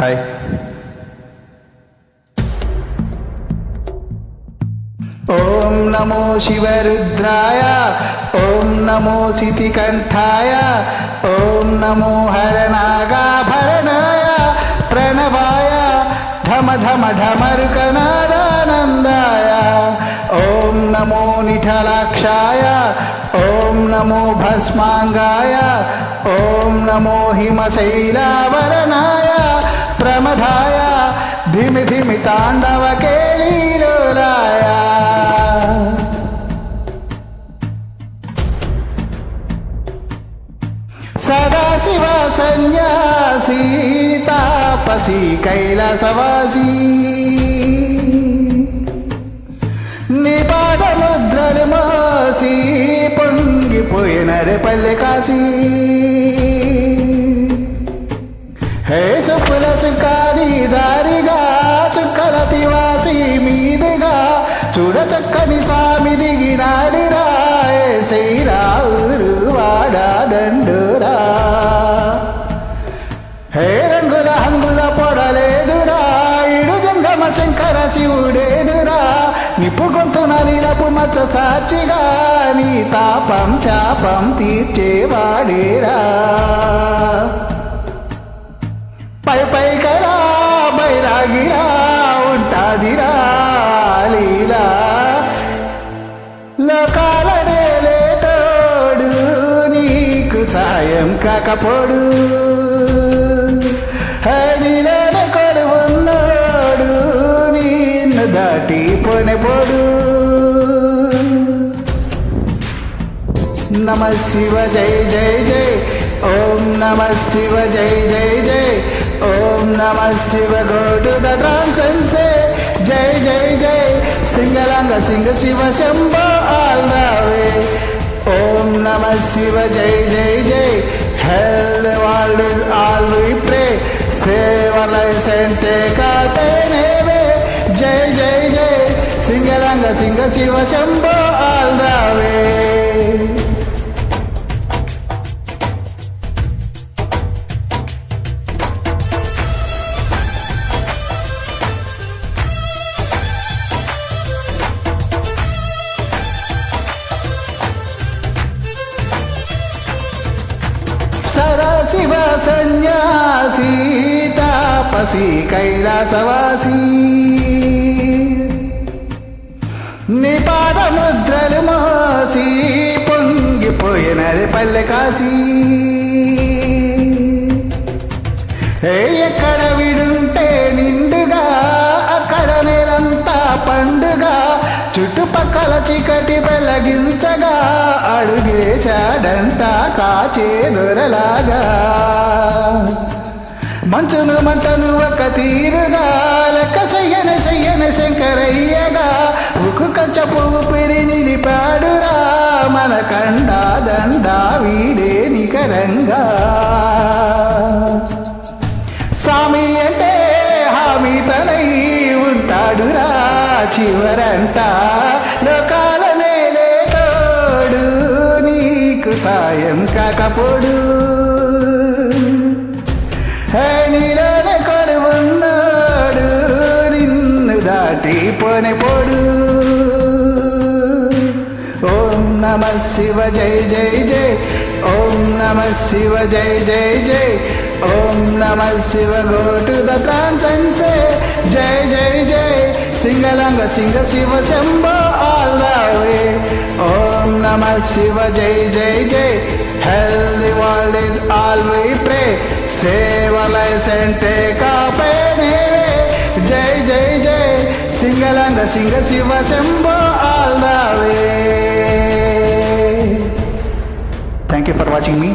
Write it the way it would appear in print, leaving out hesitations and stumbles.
Hi. ఓం నమో శివరుద్రాయ, ఓం నమో శితికంఠాయ, ఓం నమో హరనాగాభరణాయ ప్రణవాయ ఢమ ఢమ ఢమరుకనాదానందాయ. ఓం నమో నిఠలాక్షాయ, ఓం నమో భస్మాంగాయ, ఓం నమో హిమశైలావరణాయ ప్రమదాయ ధిమి ధిమి తాండవ కేళీలోలాయ. సదాశివ సన్యాసీ తాపసి కైలాసవాసీ, నీ పాదముద్రలు మోసి పొంగిపోయినరే పల్లె కాశీ. హే సుప్పుల చుక్కాని దారిగా చుక్కల తివాసి మీదుగా చూడ చక్కని స్వామి దిగినాడిరా. శ్రీరా ఊరు వాడా దండురా, హే రంగుల హంగుల పొడలేదురా. ఇడు జంగమ శంకర శివుడేదురా, నిప్పు గొంతున నీలపు మచ్చ సాక్షిగా నీ తాపం శాపం తీర్చేవాడేరా. పై పై కలా బైరాగిరా ఉంటాదిరా లీలా, లోకాలనే లేటోడు నీకు సాయం కాకపోడు. హరిలోనే కొడున్నాడు నిన్ను దాటి పోనెపోడు. నమ శివ జై జై జై, ఓం నమ శివ జై జై జై, ఓం నమ Shiva go to the trance. జై జై జై sing along sing Shiva Shambho all the way. Om నమ శివ జై జై జై, heal the world is all we pray. Save our lives and take our pain away. జై జై జై sing along sing Shiva Shambho all the way. Sadashiva సన్యాసీ తాపసి కైలాసవాసీ, నీ పాదముద్రలు మోసి పొంగిపోయినది పల్లె కాశీ. ఎక్కడ విడుంటే నిండుగా అక్కడ నేలంతా పండుగ. చుట్టుపక్కల చీకటి వెలగించగా అడుగేశాడంట కాచే దొరలాగా. మంచును మంటను ఒక తీరుగా లెక్క చెయ్యని చెయ్యని శంకరయ్యగా. ఉకు కంచపు ఊపిరి నిలిపాడురా మన కండా దండా వీడే నికరంగా. స్వామి అంటే హామీ తనై ఉంటాడురా చివరంట. లోకాలనే లేటోడు నీకు సాయం కాకపోడు. నీలోనే కొడున్నాడు నిన్ను దాటి పోనెపోడు. ఓం నమ శివ జై జై జై, ఓం నమ శివ జై జై జై, ఓం నమ Shiva go to the trance. జై జై జై sing along sing Shiva Shambho all the way. Om నమ శివ జై జై జై, heal the world is all we pray. Save our lives and take our pain away. జై జై జై sing along sing Shiva Shambho all the way. Thank you for watching me.